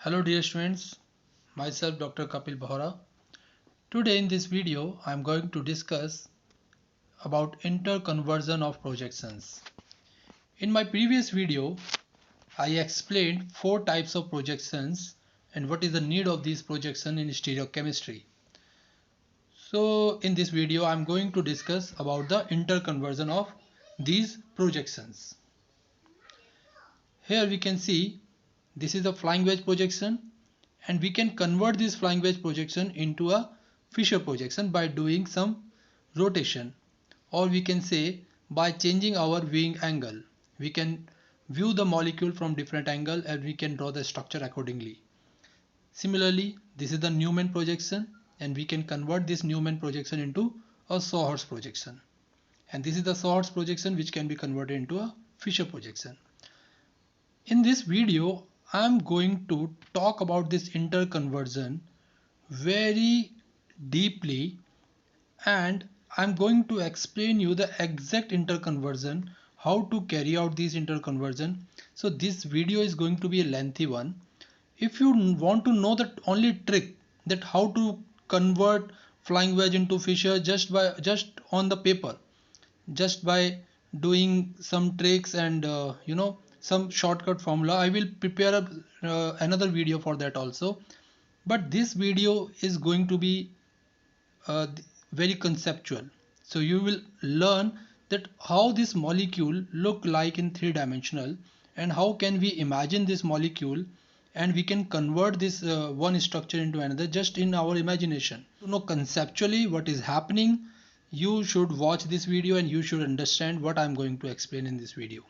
Hello dear students, myself Dr. Kapil Bahura. Today in this video I am going to discuss about interconversion of projections. In my previous video I explained four types of projections and what is the need of these projections in stereochemistry. So in this video I am going to discuss about the interconversion of these projections. Here we can see this is a flying wedge projection, and we can convert this flying wedge projection into a Fisher projection by doing some rotation, or we can say by changing our viewing angle. We can view the molecule from different angle and we can draw the structure accordingly. Similarly, this is the Newman projection, and we can convert this Newman projection into a Sawhurst projection. And this is the Sawhurst projection which can be converted into a Fisher projection. In this video, I am going to talk about this interconversion very deeply, and I'm going to explain you the exact interconversion, how to carry out this interconversion. So this video is going to be a lengthy one. If you want to know the only trick that how to convert flying wedge into Fisher just on the paper, just by doing some tricks and some shortcut formula, I will prepare another video for that also. But this video is going to be uh, very conceptual, so you will learn that how this molecule look like in three-dimensional, and how can we imagine this molecule, and we can convert this one structure into another just in our imagination. To know conceptually what is happening, you should watch this video and you should understand what I'm going to explain in this video.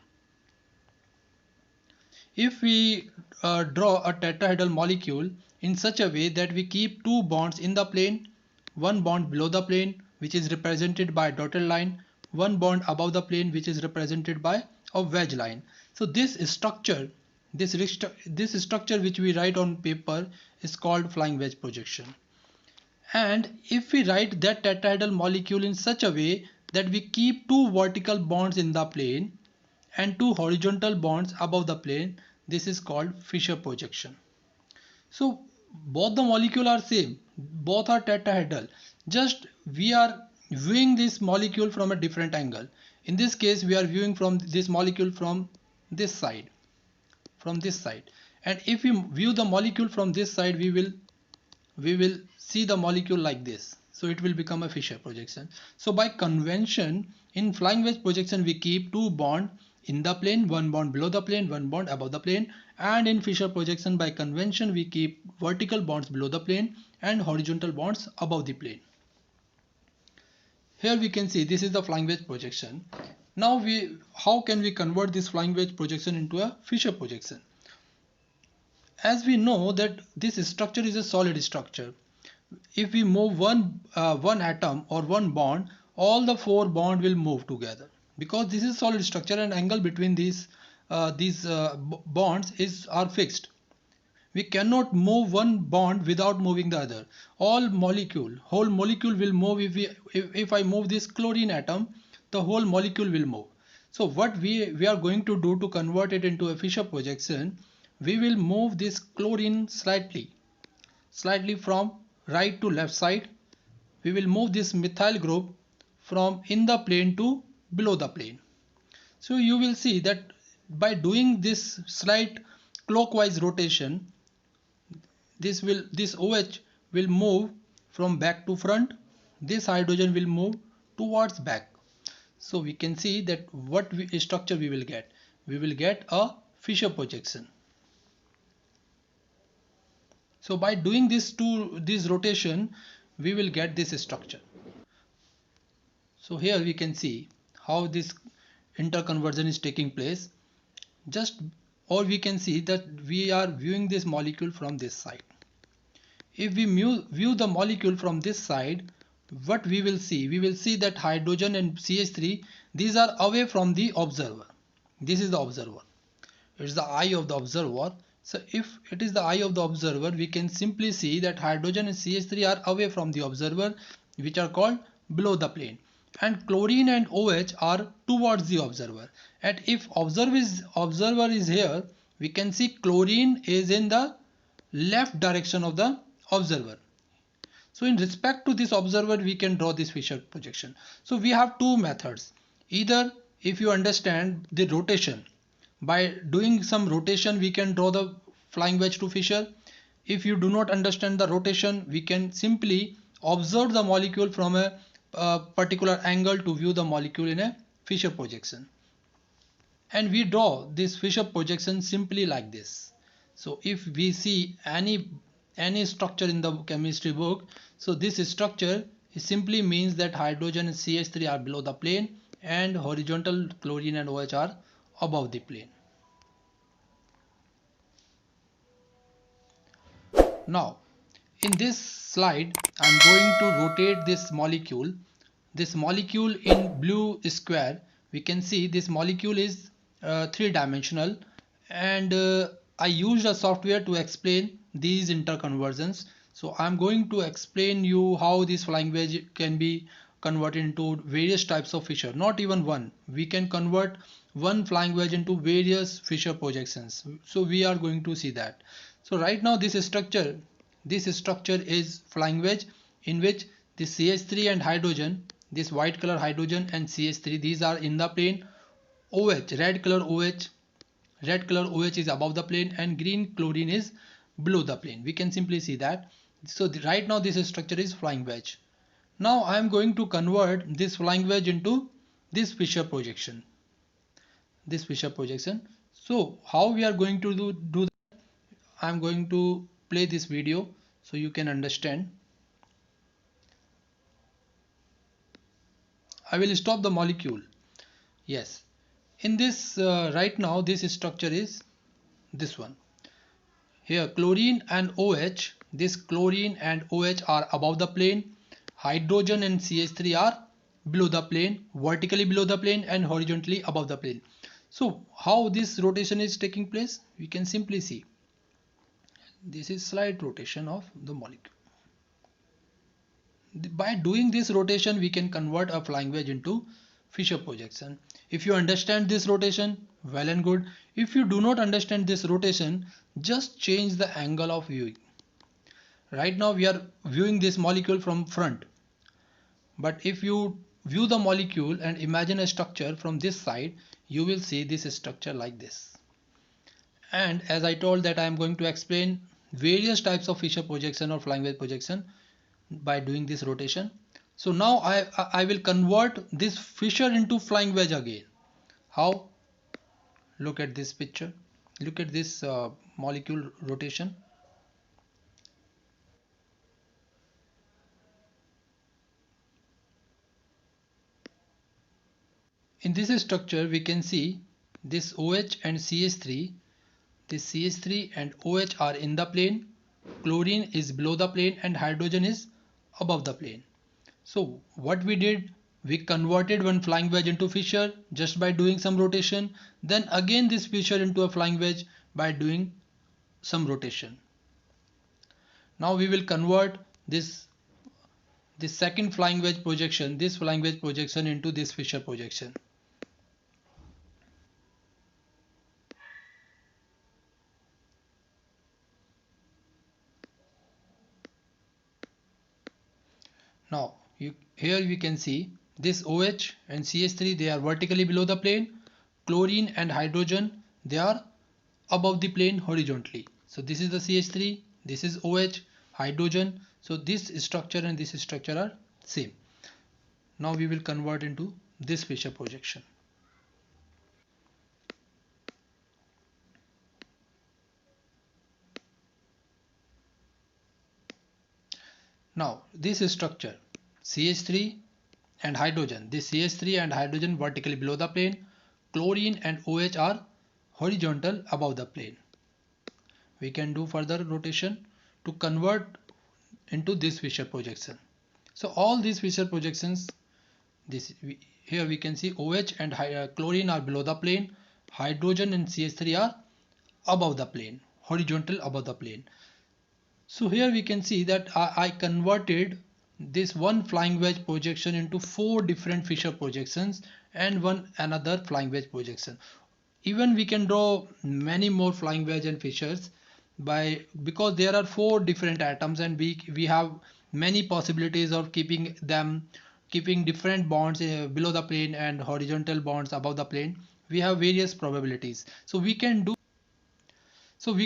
If we draw a tetrahedral molecule in such a way that we keep two bonds in the plane, one bond below the plane which is represented by a dotted line, one bond above the plane which is represented by a wedge line. So this structure, this structure which we write on paper is called flying wedge projection. And if we write that tetrahedral molecule in such a way that we keep two vertical bonds in the plane and two horizontal bonds above the plane, this is called Fisher projection. So both the molecule are same, both are tetrahedral, just we are viewing this molecule from a different angle. In this case we are viewing from this molecule from this side, and if we view the molecule from this side, we will see the molecule like this, so it will become a Fisher projection. So by convention, in flying wedge projection we keep two bonds in the plane, one bond below the plane, one bond above the plane, and in Fisher projection by convention we keep vertical bonds below the plane and horizontal bonds above the plane. Here we can see this is the flying wedge projection. Now how can we convert this flying wedge projection into a Fisher projection? As we know that this structure is a solid structure, if we move one atom or one bond, all the four bonds will move together, because this is solid structure and angle between these bonds are fixed. We cannot move one bond without moving the other. Whole molecule will move. If I move this chlorine atom, the whole molecule will move. So what we are going to do to convert it into a Fisher projection, we will move this chlorine slightly from right to left side. We will move this methyl group from in the plane to below the plane. So you will see that by doing this slight clockwise rotation, this OH will move from back to front, this hydrogen will move towards back. So we can see that what structure we will get. We will get a Fisher projection. So by doing this rotation, we will get this structure. So here we can see how this interconversion is taking place. Or we can see that we are viewing this molecule from this side. If we view the molecule from this side, what we will see? We will see that hydrogen and CH3, these are away from the observer. This is the observer. It is the eye of the observer. So if it is the eye of the observer, we can simply see that hydrogen and CH3 are away from the observer, which are called below the plane, and chlorine and OH are towards the observer. And if observer is here, we can see chlorine is in the left direction of the observer. So in respect to this observer, we can draw this Fisher projection. So we have two methods. Either if you understand the rotation, by doing some rotation we can draw the flying wedge to Fisher. If you do not understand the rotation, we can simply observe the molecule from a particular angle to view the molecule in a Fisher projection. And we draw this Fisher projection simply like this. So if we see any structure in the chemistry book, so this structure simply means that hydrogen and CH3 are below the plane and horizontal chlorine and OH are above the plane. Now in this slide I'm going to rotate this molecule. This molecule in blue square, we can see this molecule is three-dimensional, and I used a software to explain these interconversions. So I'm going to explain you how this flying wedge can be converted into various types of Fisher. Not even one, we can convert one flying wedge into various Fisher projections. So we are going to see that. So right now this structure is flying wedge, in which the CH3 and hydrogen, this white color hydrogen and CH3, these are in the plane. OH, red color OH is above the plane and green chlorine is below the plane. We can simply see that. So right now this structure is flying wedge. Now I am going to convert this flying wedge into this Fisher projection. So how we are going to do that? I am going to play this video so you can understand. I will stop the molecule. Yes, in this right now this structure is this one. Here chlorine and OH, this chlorine and OH are above the plane, hydrogen and CH3 are below the plane, vertically below the plane and horizontally above the plane. So how this rotation is taking place, we can simply see. This is slight rotation of the molecule. By doing this rotation we can convert a flying wedge into Fisher projection. If you understand this rotation, well and good. If you do not understand this rotation, just change the angle of viewing. Right now we are viewing this molecule from front, but if you view the molecule and imagine a structure from this side, you will see this structure like this. And as I told that I am going to explain various types of Fisher projection or flying wedge projection by doing this rotation. So now I will convert this Fisher into flying wedge again. How? Look at this picture. Look at this molecule rotation. In this structure we can see this OH and CH3. This CH3 and OH are in the plane, chlorine is below the plane and hydrogen is above the plane. So what we did, we converted one flying wedge into Fisher just by doing some rotation. Then again this Fisher into a flying wedge by doing some rotation. Now we will convert this second flying wedge projection, into this Fisher projection. Now here we can see this OH and CH3, they are vertically below the plane. Chlorine and hydrogen, they are above the plane horizontally. So this is the CH3, this is OH, hydrogen. So this structure and this structure are same. Now we will convert into this Fisher projection. Now this structure CH3 and hydrogen, this CH3 and hydrogen vertically below the plane, chlorine and OH are horizontal above the plane. We can do further rotation to convert into this Fisher projection. So all these Fisher projections, here we can see OH and chlorine are below the plane, hydrogen and CH3 are above the plane, horizontal above the plane. So here we can see that I converted this one flying wedge projection into 4 different Fisher projections and one another flying wedge projection. Even we can draw many more flying wedge and Fishers, because there are four different atoms, and we have many possibilities of keeping different bonds below the plane and horizontal bonds above the plane. We have various probabilities, so we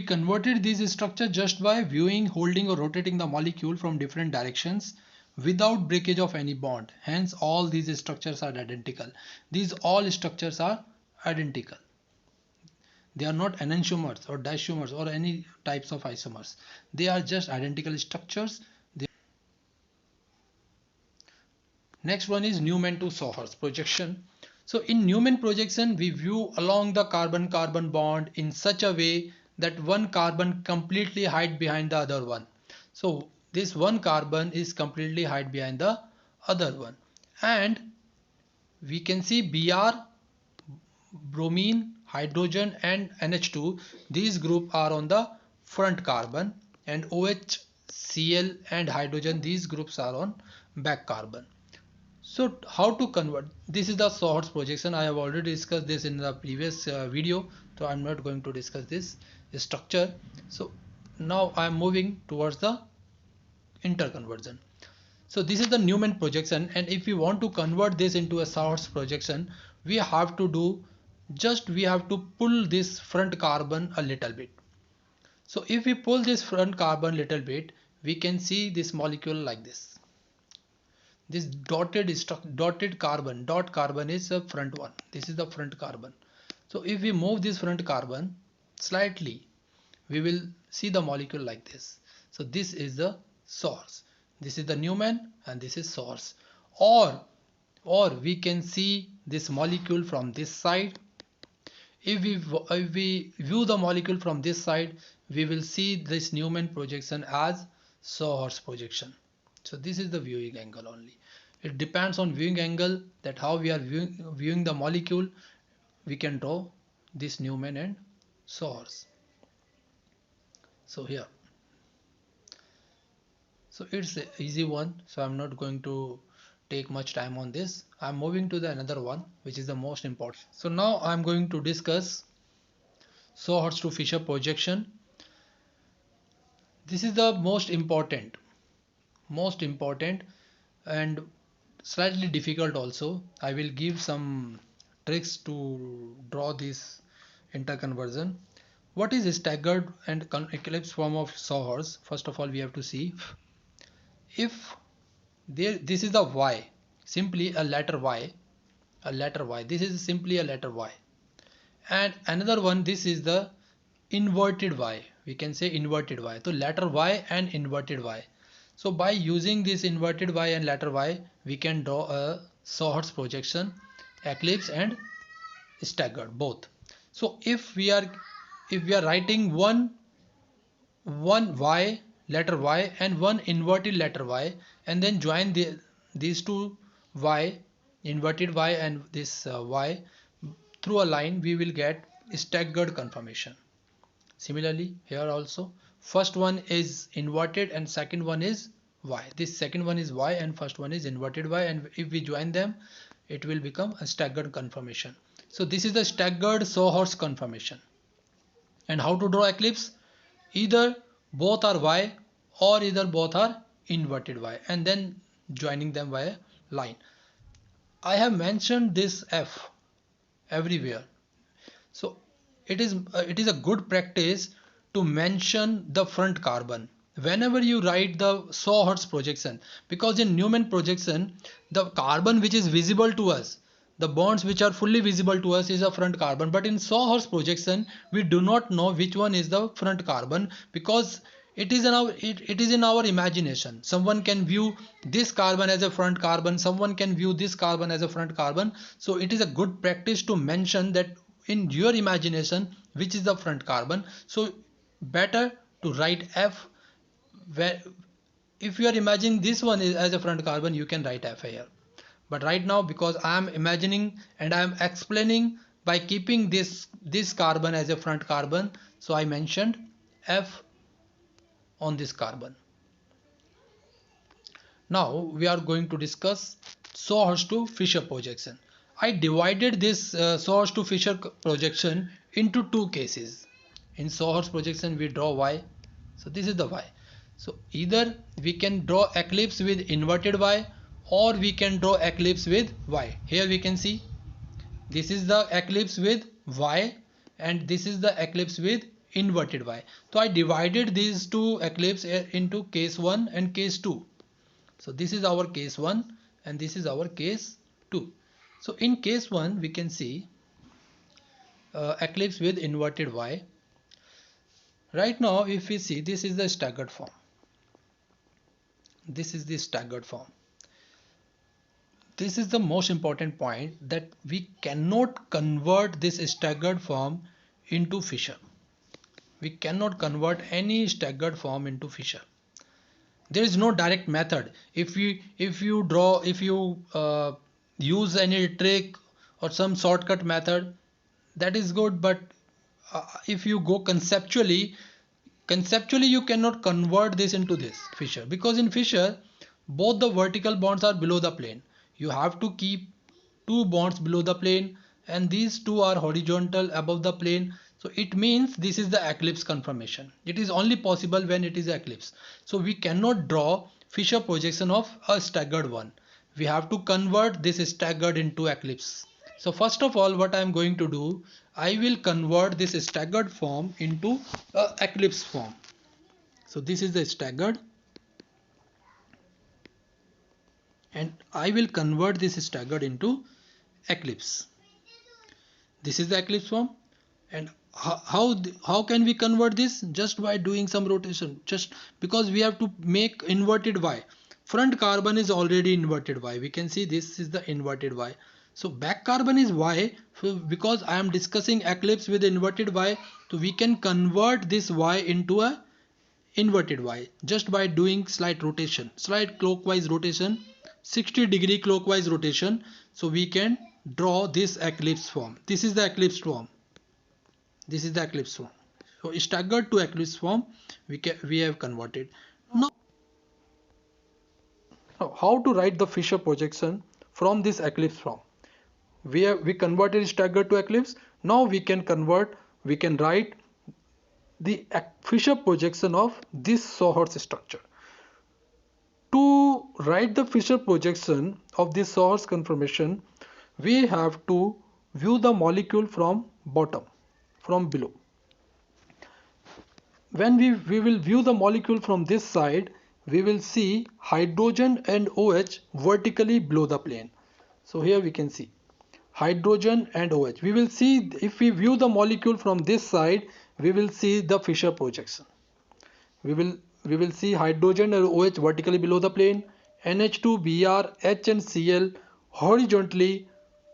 converted this structure just by viewing, holding or rotating the molecule from different directions without breakage of any bond. Hence all these structures are identical. These all structures are identical. They are not enantiomers or diisomers or any types of isomers. They are just identical structures. Next one is Newman to Sohers projection. So in Newman projection, we view along the carbon-carbon bond in such a way that one carbon completely hide behind the other one. So this one carbon is completely hide behind the other one. And we can see Br, bromine, hydrogen and NH2. These group are on the front carbon, and OH, Cl and hydrogen, these groups are on back carbon. So how to convert? This is the Sohers projection. I have already discussed this in the previous video, so I'm not going to discuss this structure. So now I'm moving towards the interconversion. So this is the Newman projection, and if we want to convert this into a Sohers projection, we have to pull this front carbon a little bit. So if we pull this front carbon little bit, we can see this molecule like this. This dot carbon is the front one. This is the front carbon. So if we move this front carbon slightly, we will see the molecule like this. So this is the source. This is the Newman and this is source. Or we can see this molecule from this side. If we view the molecule from this side, we will see this Newman projection as Sohers projection. So this is the viewing angle only. It depends on viewing angle, that how we are viewing the molecule. We can draw this Newman and Sohers. So here, so it's an easy one, so I'm not going to take much time on this. I'm moving to the another one, which is the most important. So now I'm going to discuss Sohers to Fisher projection. This is the most important and slightly difficult also. I will give some tricks to draw this interconversion. What is staggered and eclipse form of Sohers? First of all, we have to see if this is the Y, simply a letter Y, this is simply a letter Y, and another one, this is the inverted Y, we can say inverted Y. So letter Y and inverted Y. So by using this inverted Y and letter Y, we can draw a Sohers projection, eclipse and staggered both. So if we are writing one Y, letter Y, and one inverted letter Y, and then join these two Y, inverted Y and this Y through a line, we will get staggered conformation. Similarly here also, first one is inverted and second one is Y. This second one is Y and first one is inverted Y, and if we join them, it will become a staggered conformation. So this is the staggered Sohers conformation. And how to draw eclipse? Either both are Y or either both are inverted Y, and then joining them by a line. I have mentioned this F everywhere. So it is a good practice to mention the front carbon whenever you write the Sohers projection, because in Newman projection, the carbon which is visible to us, the bonds which are fully visible to us, is a front carbon. But in Sohers projection, we do not know which one is the front carbon, because it is in our imagination. Someone can view this carbon as a front carbon, someone can view this carbon as a front carbon. So it is a good practice to mention that in your imagination which is the front carbon. So better to write F, where if you are imagining this one is as a front carbon, you can write F here. But right now, because I am imagining and I am explaining by keeping this carbon as a front carbon, so I mentioned F on this carbon. Now we are going to discuss Sohers to Fisher projection. I divided this Sohers to Fisher projection into two cases. In Sawhorse projection we draw Y. So this is the Y. So either we can draw eclipse with inverted Y, or we can draw eclipse with Y. Here we can see this is the eclipse with Y and this is the eclipse with inverted Y. So I divided these two eclipse into case 1 and case 2. So this is our case 1 and this is our case 2. So in case 1 we can see eclipse with inverted Y. Right now if we see, this is the staggered form. This is the staggered form. This is the most important point, that we cannot convert this staggered form into fissure. We cannot convert any staggered form into fissure. There is no direct method. If you use any trick or some shortcut method, that is good, but if you go conceptually you cannot convert this into this fissure, because in fissure both the vertical bonds are below the plane. You have to keep two bonds below the plane and these two are horizontal above the plane. So it means this is the eclipse conformation. It is only possible when it is eclipse. So we cannot draw fissure projection of a staggered one. We have to convert this staggered into eclipse. So first of all, what I am going to do, I will convert this staggered form into a eclipse form. So this is the staggered, and I will convert this staggered into eclipse. This is the eclipse form. And how can we convert this? Just by doing some rotation, just because we have to make inverted Y. Front carbon is already inverted Y. We can see this is the inverted Y. So back carbon is Y. So because I am discussing eclipse with inverted Y, so we can convert this Y into a inverted Y just by doing slight rotation, slight clockwise rotation, 60-degree clockwise rotation. So we can draw this eclipse form. This is the eclipse form. This is the eclipse form. So staggered to eclipse form we have converted. Now how to write the fissure projection from this eclipse form? We converted staggered to eclipse. Now we can write the fissure projection of this Sawhorse structure. To write the fissure projection of this Sawhorse conformation, we have to view the molecule from bottom, from below. When we will view the molecule from this side, we will see hydrogen and OH vertically below the plane. So here we can see hydrogen and OH. We will see, if we view the molecule from this side, we will see the fissure projection. We will see hydrogen and OH vertically below the plane, NH2, Br, H and Cl horizontally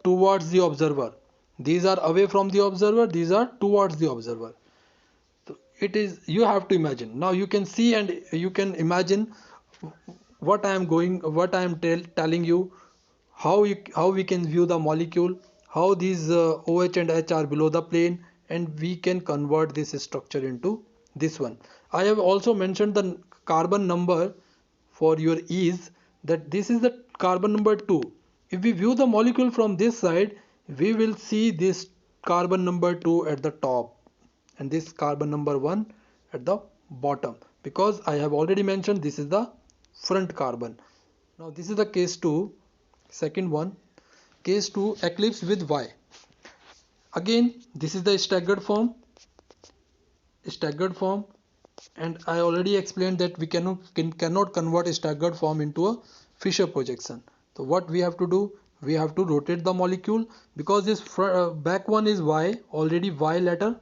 towards the observer. These are away from the observer, these are towards the observer. So it is, you have to imagine. Now you can see and you can imagine what I am telling you, how we can view the molecule, how these OH and H are below the plane, and we can convert this structure into this one. I have also mentioned the carbon number for your ease, that this is the carbon number 2. If we view the molecule from this side, we will see this carbon number 2 at the top and this carbon number 1 at the bottom, because I have already mentioned this is the front carbon. Now this is the case 2, second one, case 2, eclipse with Y. Again this is the staggered form, and I already explained that we cannot convert a staggered form into a fissure projection. So what we have to do, we have to rotate the molecule, because this back one is Y, already Y letter,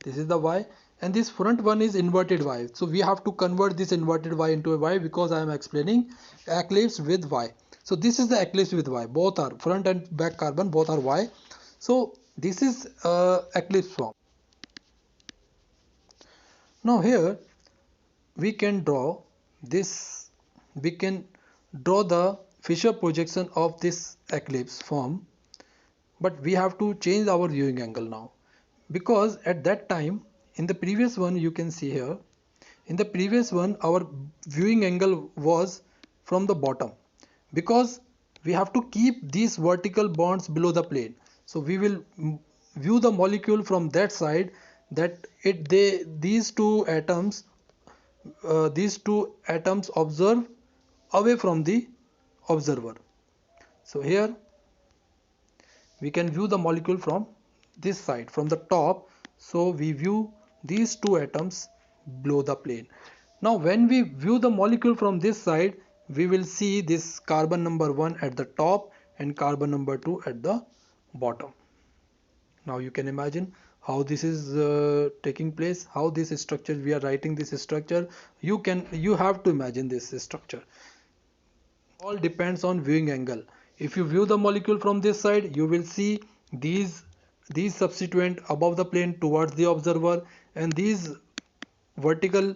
this is the Y, and this front one is inverted Y. So we have to convert this inverted Y into a Y, because I am explaining eclipse with Y. So this is the eclipse with Y, both are front and back carbon, both are Y. So this is eclipse form. Now here we can draw this, we can draw the fissure projection of this eclipse form, but we have to change our viewing angle now, because at that time, in the previous one, you can see here, in the previous one our viewing angle was from the bottom, because we have to keep these vertical bonds below the plane. So we will view the molecule from that side. that these two atoms observe away from the observer. So here we can view the molecule from this side, from the top. So we view these two atoms below the plane. Now when we view the molecule from this side, we will see this carbon number 1 at the top and carbon number 2 at the bottom. Now you can imagine how this is taking place, how this structure, we are writing this structure. You have to imagine this structure. All depends on viewing angle. If you view the molecule from this side, you will see these substituent above the plane towards the observer, and these vertical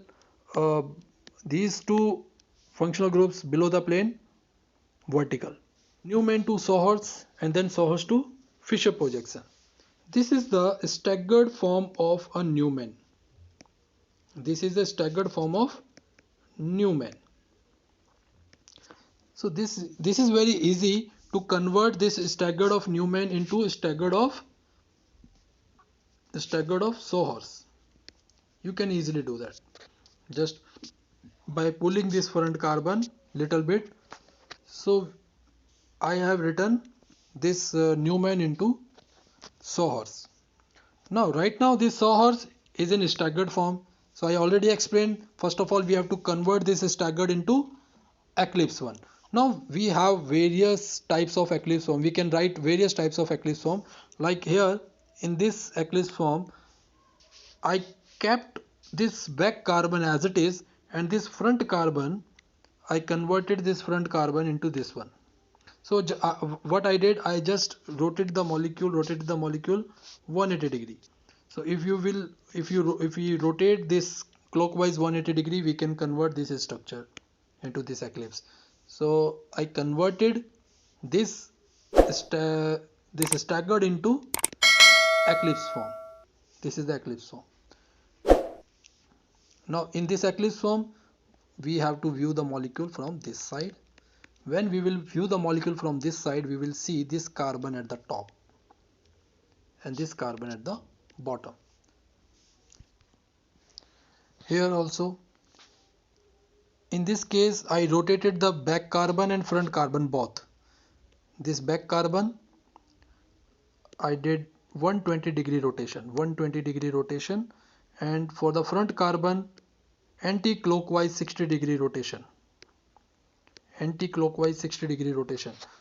uh, these two functional groups below the plane vertical. Newman to Sohorst and then Sohorst to Fischer projection. This is the staggered form of a Newman. This is the staggered form of Newman. So this is very easy to convert this staggered of Newman into staggered of Sohorst. You can easily do that just by pulling this front carbon little bit. So I have written this Newman into Sohorst. Now right now this Sohorst is in staggered form. So I already explained, first of all we have to convert this staggered into eclipse one. Now we have various types of eclipse form. We can write various types of eclipse form. Like here in this eclipse form, I kept this back carbon as it is, and this front carbon, I converted this front carbon into this one. So what I did, I just rotated the molecule 180 degree. So if we rotate this clockwise 180 degree, we can convert this structure into this eclipse. So I converted this staggered into eclipse form. This is the eclipse form. Now in this eclipse form, we have to view the molecule from this side. When we will view the molecule from this side, we will see this carbon at the top and this carbon at the bottom. Here also, in this case, I rotated the back carbon and front carbon both. This back carbon, I did 120 degree rotation, and for the front carbon, anti-clockwise 60 degree rotation.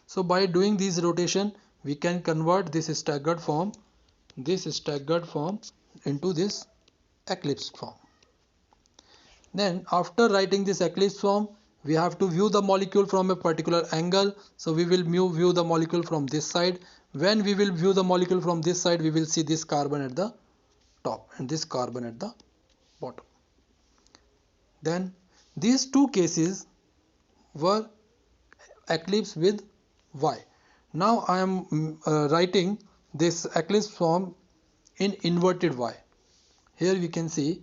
So by doing this rotation, we can convert this staggered form into this eclipse form. Then after writing this eclipse form, we have to view the molecule from a particular angle. So we will view the molecule from this side. When we will view the molecule from this side, we will see this carbon at the top and this carbon at the bottom. Then these two cases were eclipse with Y. Now I am writing this eclipse form in inverted Y. Here we can see,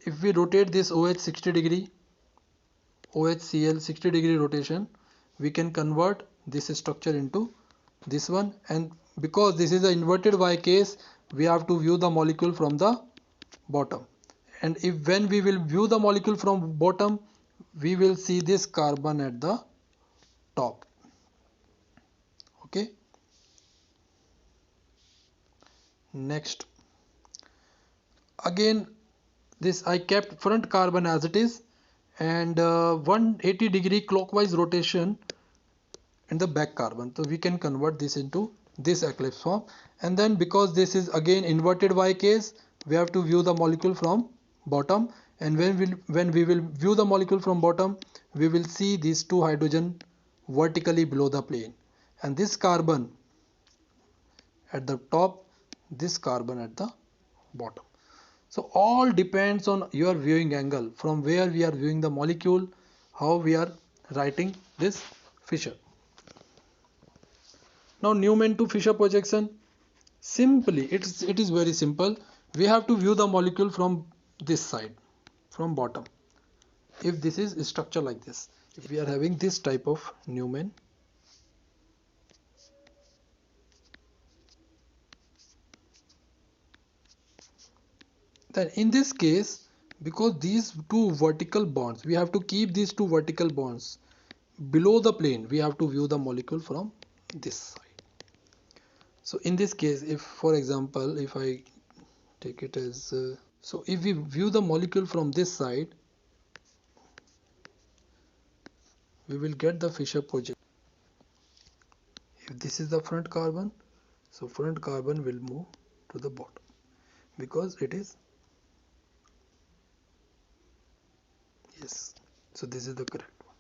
if we rotate this OH 60 degree, OHCl 60 degree rotation, we can convert this structure into this one. And because this is the inverted Y case, we have to view the molecule from the bottom. And when we will view the molecule from bottom, we will see this carbon at the top. Okay. Next, again this I kept front carbon as it is, and 180 degree clockwise rotation in the back carbon. So we can convert this into this eclipse form. And then because this is again inverted Y case, we have to view the molecule from bottom. And when we will view the molecule from bottom, we will see these two hydrogen vertically below the plane, and this carbon at the top, this carbon at the bottom. So all depends on your viewing angle, from where we are viewing the molecule, how we are writing this Fischer. Now Newman to Fischer projection, simply it is very simple. We have to view the molecule from this side, from bottom. If this is a structure like this, if we are having this type of Newman, Then in this case, because these two vertical bonds, we have to keep these two vertical bonds below the plane, we have to view the molecule from this side. So in this case, if for example, if I take it as so if we view the molecule from this side, we will get the Fischer projection. If this is the front carbon, so front carbon will move to the bottom because it is, yes, so this is the correct one.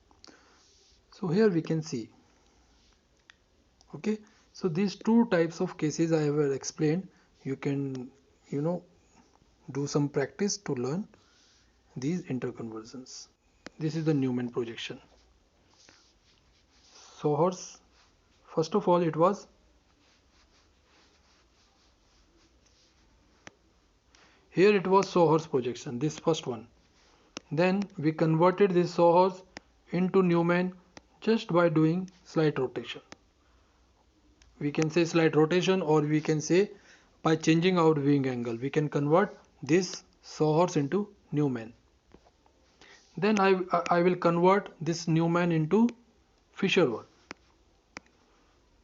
So here we can see, okay, so these two types of cases I have explained. You can, do some practice to learn these interconversions. This is the Newman projection. Sohor's, first of all, it was here, it was Sohor's projection, this first one. Then we converted this Sohor's into Newman just by doing slight rotation. We can say slight rotation, or we can say by changing our viewing angle, we can convert this Sohor's into Newman. Then I will convert this Newman into Fischer one.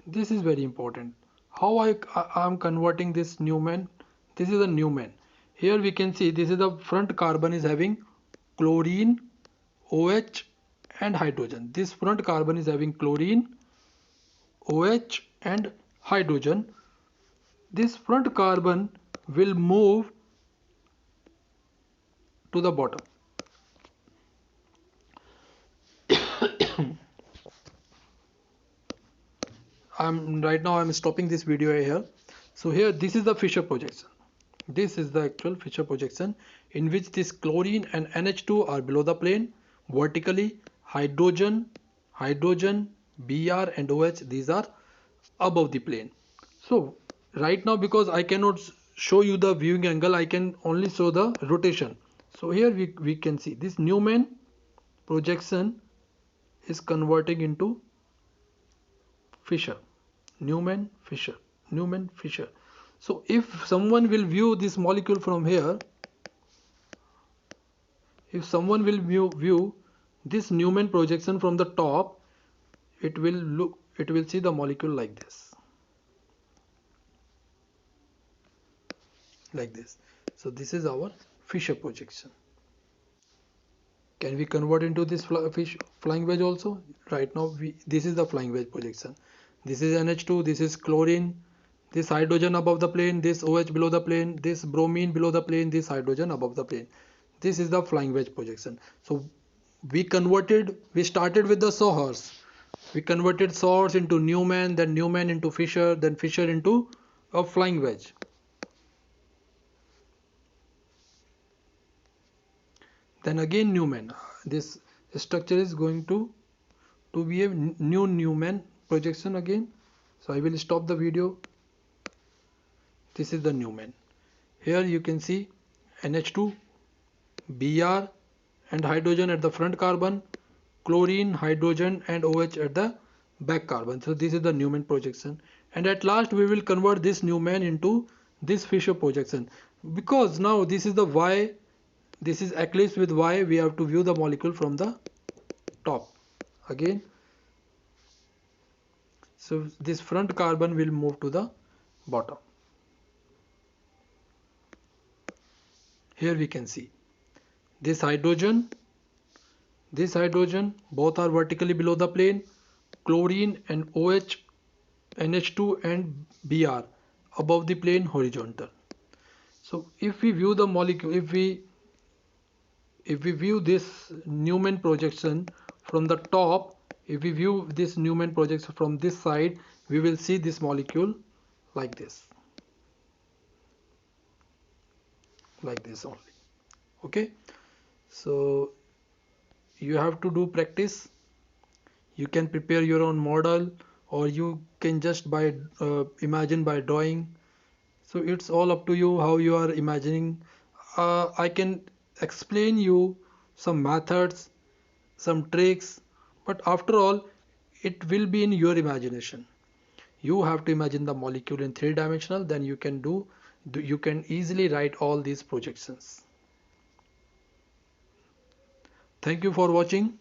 This is very important. How I am converting this Newman? This is a Newman. Here we can see this is the front carbon is having chlorine, OH and hydrogen. This front carbon is having chlorine, OH and hydrogen. This front carbon will move to the bottom. I'm stopping this video here. So here, this is the Fischer projection. This is the actual Fischer projection in which this chlorine and NH2 are below the plane vertically. Hydrogen, Br and OH, these are above the plane. So right now, because I cannot show you the viewing angle, I can only show the rotation. So here we can see this Newman projection is converting into Fischer. Newman, Fischer, Newman, Fischer. So if someone will view this molecule from here, if someone will view this Newman projection from the top, it will see the molecule like this. Like this. So this is our Fischer projection. Can we convert into this flying wedge also? Right now, this is the flying wedge projection. This is NH2, this is chlorine, this hydrogen above the plane, this OH below the plane, this bromine below the plane, this hydrogen above the plane. This is the flying wedge projection. So we started with the Sohor's. We converted Sohor's into Newman, then Newman into Fischer, then Fischer into a flying wedge. Then again Newman. This structure is going to be a new Newman projection again. So I will stop the video. This is the Newman. Here you can see NH2, Br and hydrogen at the front carbon, chlorine, hydrogen and OH at the back carbon. So this is the Newman projection. And at last we will convert this Newman into this Fischer projection. Because now this is the Y, this is eclipse with Y, we have to view the molecule from the top. Again, so this front carbon will move to the bottom. Here we can see this hydrogen, both are vertically below the plane. Chlorine and OH, NH2 and Br above the plane horizontal. So if we view the molecule, if we view this Newman projection from the top, if we view this Newman projection from this side, we will see this molecule like this. Like this only. Okay, so you have to do practice. You can prepare your own model, or you can just imagine by drawing. So it's all up to you how you are imagining. I can explain you some methods, some tricks, but after all it will be in your imagination. You have to imagine the molecule in 3-dimensional, then you can do you can easily write all these projections. Thank you for watching.